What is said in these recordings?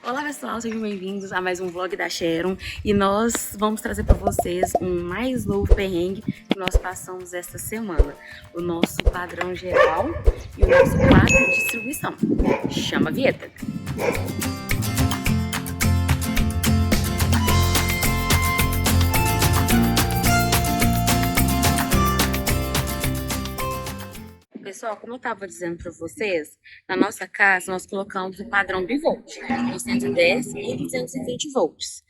Olá pessoal, sejam bem-vindos a mais um vlog da Sharon e nós vamos trazer para vocês um mais novo perrengue que nós passamos esta semana. O nosso padrão geral e o nosso quadro de distribuição. Chama a vinheta! Pessoal, como eu estava dizendo para vocês, na nossa casa nós colocamos o padrão bivolt, 210 e 220 volts.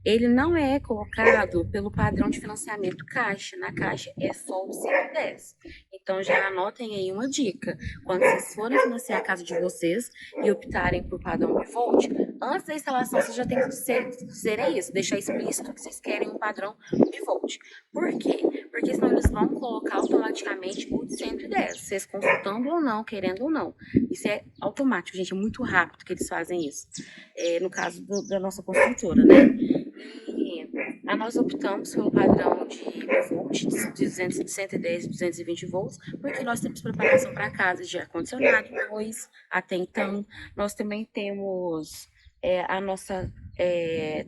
Ele não é colocado pelo padrão de financiamento Caixa. Na Caixa é só o 110. Então já anotem aí uma dica. Quando vocês forem financiar a casa de vocês e optarem por padrão bivolt, antes da instalação vocês já tem que dizer isso, deixar explícito que vocês querem um padrão bivolt. Por quê? Porque senão eles vão colocar automaticamente o de 110, vocês consultando ou não, querendo ou não. Isso é automático, gente, é muito rápido que eles fazem isso. No caso da nossa construtora, né? E nós optamos pelo padrão de bivolt, de 110 e 220 volts, porque nós temos preparação para casa de ar-condicionado, pois até então nós também temos a nossa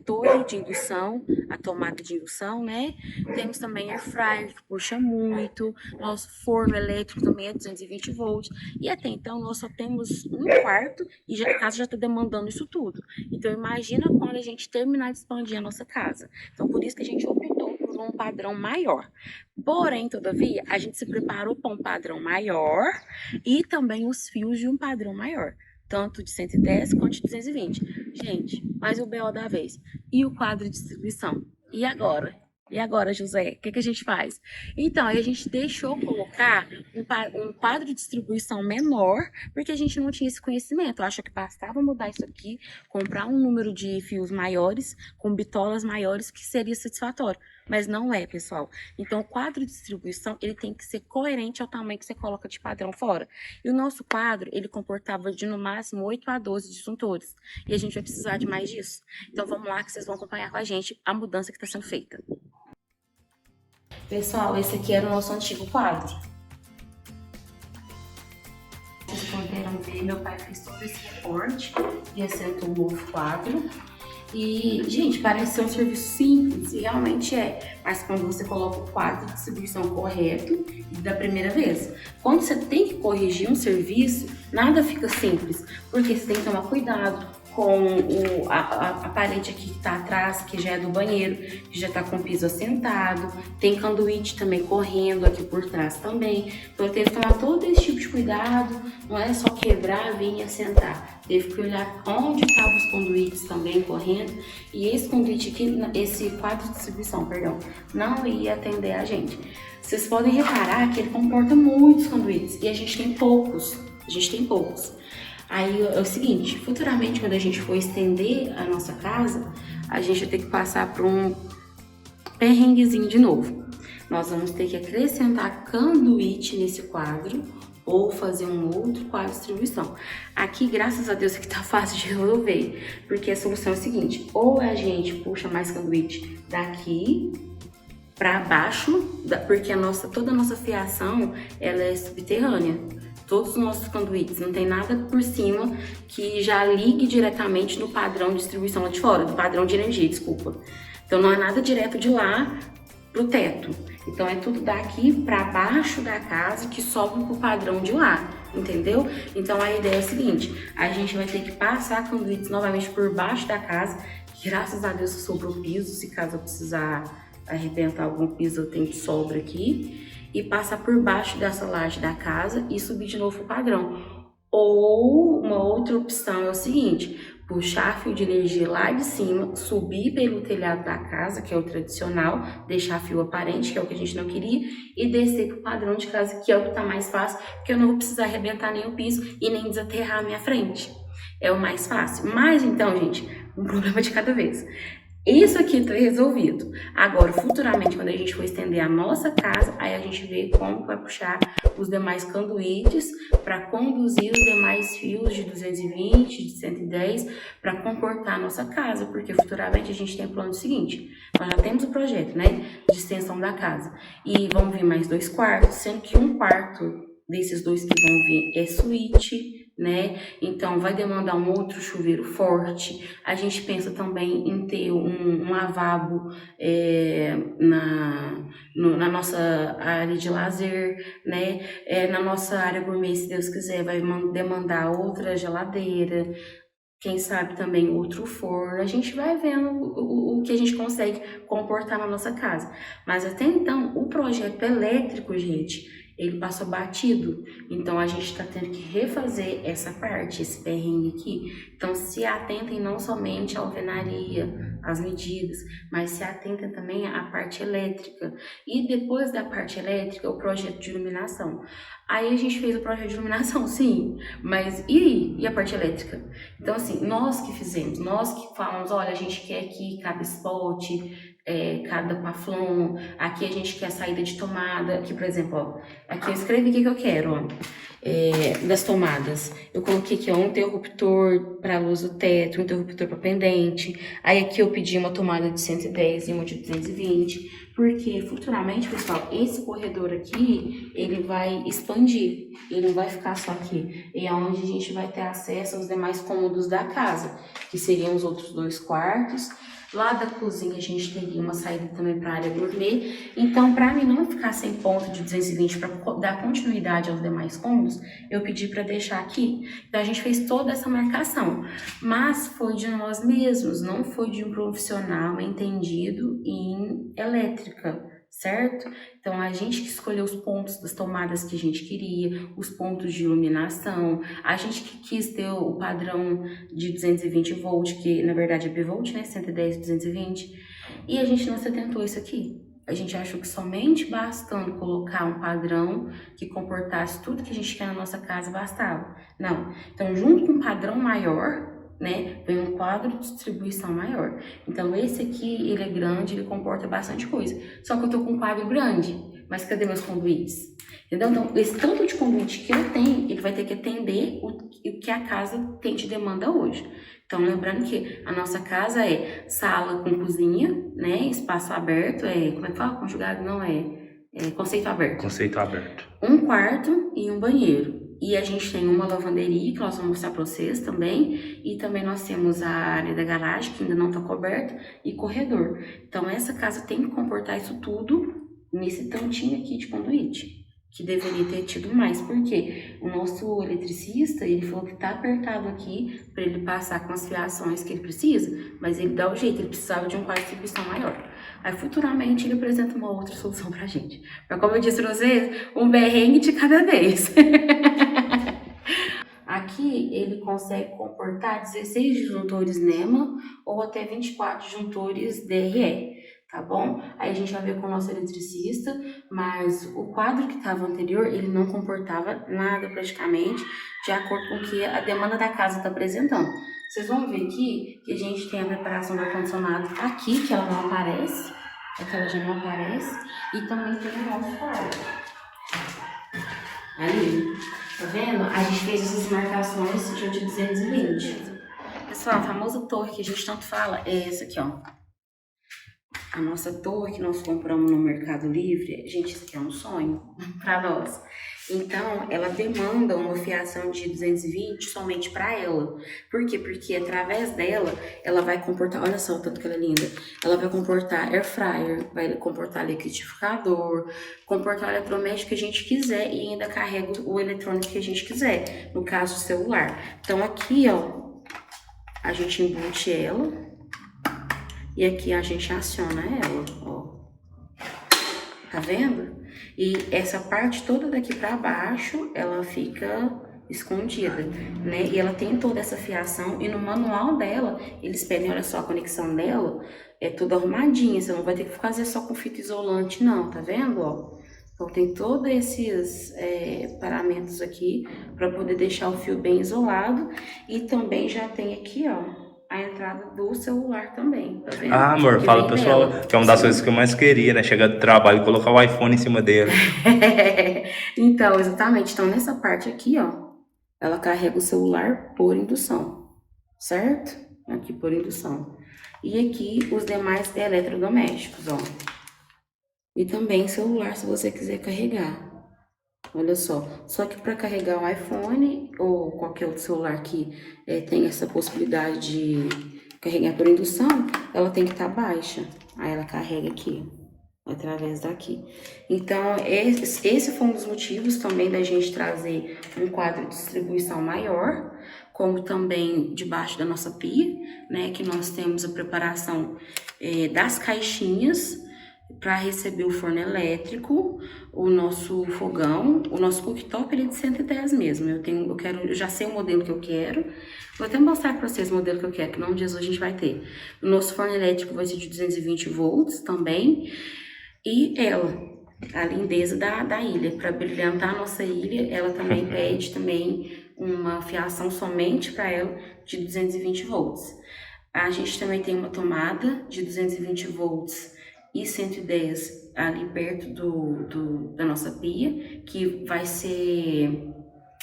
torre de indução, a tomada de indução, né? Temos também air fryer que puxa muito, nosso forno elétrico também é 220 volts, e até então nós só temos um quarto e a casa já está demandando isso tudo. Então imagina quando a gente terminar de expandir a nossa casa. Então por isso que a gente optou por um padrão maior. Porém, todavia, a gente se preparou para um padrão maior e também os fios de um padrão maior, tanto de 110 quanto de 220. Gente, mais o BO da vez. E o quadro de distribuição? E agora? E agora, José? O que a gente faz? Então, aí a gente deixou colocar um quadro de distribuição menor, porque a gente não tinha esse conhecimento. Eu acho que bastava mudar isso aqui, comprar um número de fios maiores, com bitolas maiores, que seria satisfatório. Mas não é, pessoal. Então, o quadro de distribuição, ele tem que ser coerente ao tamanho que você coloca de padrão fora. E o nosso quadro, ele comportava de, no máximo, 8 a 12 disjuntores. E a gente vai precisar de mais disso. Então, vamos lá que vocês vão acompanhar com a gente a mudança que está sendo feita. Pessoal, esse aqui era o nosso antigo quadro. Vocês poderam ver, meu pai fez todo esse recorte e assentou um novo quadro. E, gente, parece ser um serviço simples, e realmente é. Mas quando você coloca o quadro de distribuição correto da primeira vez. Quando você tem que corrigir um serviço, nada fica simples, porque você tem que tomar cuidado com a parede aqui que está atrás, que já é do banheiro, que já está com o piso assentado, tem conduíte também correndo aqui por trás também. Então eu teve que tomar todo esse tipo de cuidado, não é só quebrar, vir e assentar. Teve que olhar onde estavam os conduítes também correndo, e esse conduíte aqui, esse quadro de distribuição, perdão, não ia atender a gente. Vocês podem reparar que ele comporta muitos conduítes, e a gente tem poucos. Aí é o seguinte, futuramente quando a gente for estender a nossa casa, a gente vai ter que passar por um perrenguezinho de novo. Nós vamos ter que acrescentar conduíte nesse quadro ou fazer um outro quadro de distribuição. Aqui, graças a Deus, aqui tá fácil de resolver, porque a solução é a seguinte, ou a gente puxa mais conduíte daqui para baixo, porque toda a nossa fiação ela é subterrânea. Todos os nossos conduítes, não tem nada por cima que já ligue diretamente no padrão de distribuição lá de fora, do padrão de energia, desculpa. Então não é nada direto de lá pro teto. Então é tudo daqui para baixo da casa que sobe pro padrão de lá, entendeu? Então a ideia é a seguinte, a gente vai ter que passar conduítes novamente por baixo da casa, graças a Deus sobrou piso, se caso eu precisar arrebentar algum piso eu tenho de sobra aqui, e passar por baixo dessa laje da casa e subir de novo o padrão. Ou uma outra opção é o seguinte, puxar fio de energia lá de cima, subir pelo telhado da casa, que é o tradicional, deixar fio aparente, que é o que a gente não queria, e descer pro padrão de casa, que é o que tá mais fácil, porque eu não vou precisar arrebentar nem o piso e nem desaterrar a minha frente. É o mais fácil. Mas então, gente, um problema de cada vez. Isso aqui está resolvido. Agora, futuramente, quando a gente for estender a nossa casa, aí a gente vê como vai puxar os demais conduítes para conduzir os demais fios de 220, de 110, para comportar a nossa casa, porque futuramente a gente tem o plano seguinte, nós já temos o projeto, né, de extensão da casa, e vão vir mais 2 quartos, sendo que um quarto desses 2 que vão vir é suíte, né? Então, vai demandar um outro chuveiro forte. A gente pensa também em ter um lavabo na nossa área de lazer, né? Na nossa área gourmet, se Deus quiser, vai demandar outra geladeira, quem sabe também outro forno. A gente vai vendo o que a gente consegue comportar na nossa casa. Mas até então, o projeto elétrico, gente, ele passou batido. Então a gente está tendo que refazer essa parte, esse perrengue aqui. Então se atentem não somente à alvenaria, às medidas, mas se atentem também à parte elétrica. E depois da parte elétrica, o projeto de iluminação. Aí a gente fez o projeto de iluminação, sim, mas e aí? E a parte elétrica? Então, assim, nós que fizemos, nós que falamos, olha, a gente quer aqui cada spot, cada paflon, aqui a gente quer saída de tomada, aqui, por exemplo, ó, aqui eu escrevi o que eu quero, ó, das tomadas. Eu coloquei aqui, ó, um interruptor para luz do teto, um interruptor para pendente, aí aqui eu pedi uma tomada de 110 e uma de 220, porque futuramente, pessoal, esse corredor aqui, ele vai expandir, ele não vai ficar só aqui. E é onde a gente vai ter acesso aos demais cômodos da casa, que seriam os outros 2 quartos. Lá da cozinha a gente teria uma saída também para a área gourmet. Então, para mim não ficar sem ponto de 220 para dar continuidade aos demais cômodos, eu pedi para deixar aqui. Então, a gente fez toda essa marcação. Mas foi de nós mesmos, não foi de um profissional entendido em elétrica, certo? Então, a gente que escolheu os pontos das tomadas que a gente queria, os pontos de iluminação, a gente que quis ter o padrão de 220 volts, que na verdade é bivolt, né? 110 e 220, e a gente não se atentou a isso aqui. A gente achou que somente bastando colocar um padrão que comportasse tudo que a gente quer na nossa casa bastava. Não. Então, junto com um padrão maior, né, vem um quadro de distribuição maior. Então, esse aqui, ele é grande, ele comporta bastante coisa. Só que eu tô com um quadro grande, mas cadê meus conduítes? Entendeu? Então, esse tanto de conduíte que eu tenho, ele vai ter que atender o que a casa tem de demanda hoje. Então, lembrando que a nossa casa é sala com cozinha, né, espaço aberto, como é que fala? Conjugado não conceito aberto. Conceito aberto. Um quarto e um banheiro. E a gente tem uma lavanderia, que nós vamos mostrar para vocês também. E também nós temos a área da garagem, que ainda não está coberta, e corredor. Então, essa casa tem que comportar isso tudo nesse tantinho aqui de conduíte, que deveria ter tido mais, porque o nosso eletricista, ele falou que tá apertado aqui para ele passar com as fiações que ele precisa, mas ele dá o jeito, ele precisava de um quarto de distribuição maior. Aí, futuramente, ele apresenta uma outra solução pra gente. Mas, como eu disse pra vocês, um berrengue de cada vez. Aqui, ele consegue comportar 16 disjuntores NEMA ou até 24 disjuntores DRE, tá bom? Aí a gente vai ver com o nosso eletricista, mas o quadro que estava anterior, ele não comportava nada praticamente, de acordo com o que a demanda da casa está apresentando. Vocês vão ver aqui que a gente tem a preparação do ar-condicionado aqui, que ela não aparece, aquela já não aparece, e também tem o nosso quadro. Ali, tá vendo? A gente fez essas marcações de 220. Pessoal, a famosa torre que a gente tanto fala é essa aqui, ó. A nossa torre que nós compramos no Mercado Livre, gente, isso aqui é um sonho para nós. Então, ela demanda uma fiação de 220 somente para ela. Por quê? Porque através dela, ela vai comportar, olha só o tanto que ela é linda. Ela vai comportar air fryer, vai comportar liquidificador, comportar o eletrodoméstico que a gente quiser e ainda carrega o eletrônico que a gente quiser, no caso o celular. Então, aqui, ó, a gente embute ela. E aqui a gente aciona ela, ó. Tá vendo? E essa parte toda daqui pra baixo, ela fica escondida, né? E ela tem toda essa fiação. E no manual dela, eles pedem, olha só, a conexão dela é toda arrumadinha. Você não vai ter que fazer só com fita isolante, não. Tá vendo, ó? Então, tem todos esses paramentos aqui para poder deixar o fio bem isolado. E também já tem aqui, ó, a entrada do celular também, tá vendo? Ah, amor, Que fala vem pro pessoal dela. que é uma das coisas que eu mais queria, né? Chegar do trabalho e colocar o iPhone em cima dele. Então, exatamente. Então, nessa parte aqui, ó, ela carrega o celular por indução, certo? Aqui por indução. E aqui os demais eletrodomésticos, ó. E também celular, se você quiser carregar. Olha só que para carregar o iPhone ou qualquer outro celular que tem essa possibilidade de carregar por indução, ela tem que estar baixa. Aí ela carrega aqui, através daqui. Então, esse foi um dos motivos também da gente trazer um quadro de distribuição maior, como também debaixo da nossa pia, né, que nós temos a preparação das caixinhas para receber o forno elétrico, o nosso fogão, o nosso cooktop ele é de 110 mesmo. Eu já sei o modelo que eu quero. Vou até mostrar para vocês o modelo que eu quero, que não dias hoje a gente vai ter. O nosso forno elétrico vai ser de 220 volts também. E ela, a lindeza da ilha, para brilhantar a nossa ilha, ela também pede também uma fiação somente para ela de 220 volts. A gente também tem uma tomada de 220 volts e 110 ali perto da nossa pia, que vai ser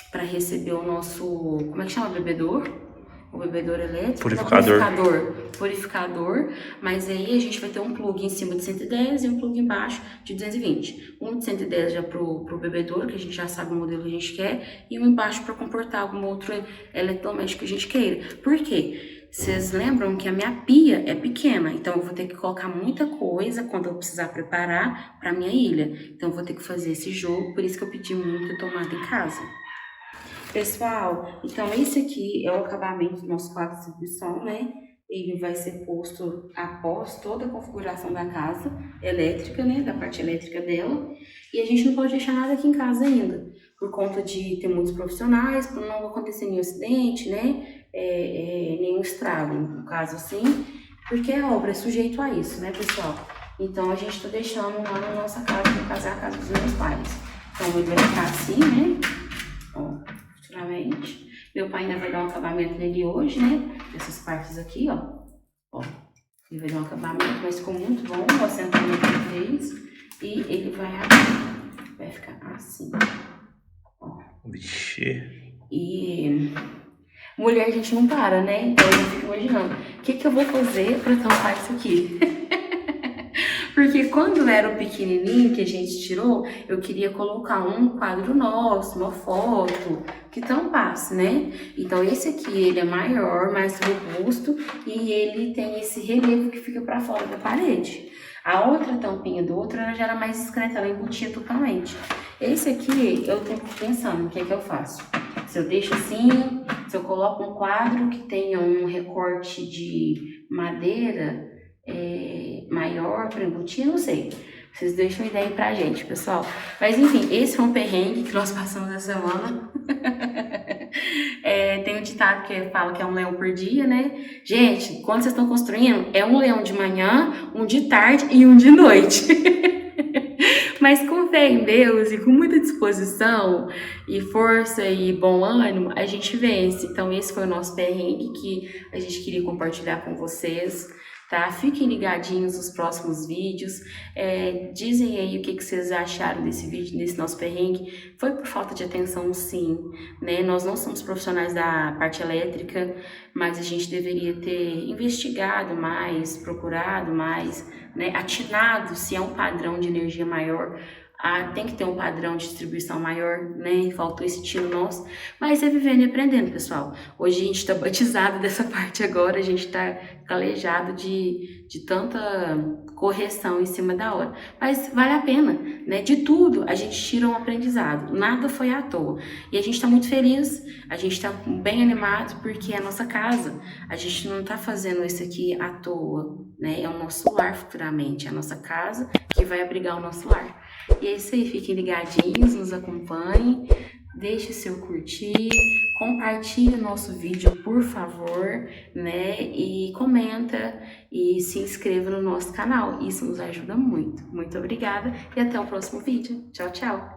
para receber o nosso, como é que chama, bebedor? O bebedor elétrico, purificador, mas aí a gente vai ter um plug em cima de 110 e um plug embaixo de 220. Um de 110 já pro bebedor, que a gente já sabe o modelo que a gente quer, e um embaixo para comportar algum outro eletrodoméstico que a gente queira. Por quê? Vocês lembram que a minha pia é pequena, então eu vou ter que colocar muita coisa quando eu precisar preparar para minha ilha. Então eu vou ter que fazer esse jogo, por isso que eu pedi muito tomada em casa. Pessoal, então esse aqui é o acabamento do nosso quadro de distribuição, né? Ele vai ser posto após toda a configuração da casa elétrica, né? Da parte elétrica dela. E a gente não pode deixar nada aqui em casa ainda, por conta de ter muitos profissionais, para não acontecer nenhum acidente, né? Nenhum estrago, no caso assim, porque a obra é sujeito a isso, né, pessoal? Então a gente tá deixando lá na nossa casa, no caso é a casa dos meus pais. Então ele vai ficar assim, né? Ó. Futuramente. Meu pai ainda vai dar um acabamento nele hoje, né? Essas partes aqui, ó. Ele vai dar um acabamento, mas ficou muito bom o assentamento que ele fez. E ele vai abrir. Vai ficar assim. Ó. Vixe. E mulher a gente não para, né? Então eu fico imaginando, o que eu vou fazer pra tampar isso aqui? Porque quando era o pequenininho que a gente tirou, eu queria colocar um quadro nosso, uma foto, que tampasse, né? Então esse aqui, ele é maior, mais robusto e ele tem esse relevo que fica pra fora da parede. A outra tampinha do outro, ela já era mais discreta, ela embutia totalmente. Esse aqui, eu tô pensando, o que é que eu faço? Se eu deixo assim, se eu coloco um quadro que tenha um recorte de madeira maior para embutir, não sei. Vocês deixam uma ideia aí pra gente, pessoal. Mas enfim, esse foi um perrengue que nós passamos essa semana. Tem um ditado que fala que é um leão por dia, né? Gente, quando vocês estão construindo, é um leão de manhã, um de tarde e um de noite. Mas com fé em Deus e com muita disposição e força e bom ânimo, a gente vence. Então esse foi o nosso perrengue que a gente queria compartilhar com vocês. Tá? Fiquem ligadinhos nos próximos vídeos, dizem aí o que vocês acharam desse vídeo, desse nosso perrengue. Foi por falta de atenção, sim, né? Nós não somos profissionais da parte elétrica, mas a gente deveria ter investigado mais, procurado mais, né? Atinado se é um padrão de energia maior. Tem que ter um padrão de distribuição maior, né? Faltou esse tiro nosso, mas é vivendo e aprendendo, pessoal. Hoje a gente tá batizado dessa parte agora, a gente tá calejado de tanta correção em cima da hora. Mas vale a pena, né? De tudo a gente tira um aprendizado, nada foi à toa. E a gente tá muito feliz, a gente tá bem animado porque é a nossa casa. A gente não tá fazendo isso aqui à toa, né? É o nosso lar futuramente, é a nossa casa que vai abrigar o nosso lar. E é isso aí, fiquem ligadinhos, nos acompanhem, deixe seu curtir, compartilhe o nosso vídeo, por favor, né? E comenta e se inscreva no nosso canal, isso nos ajuda muito. Muito obrigada e até o próximo vídeo. Tchau, tchau!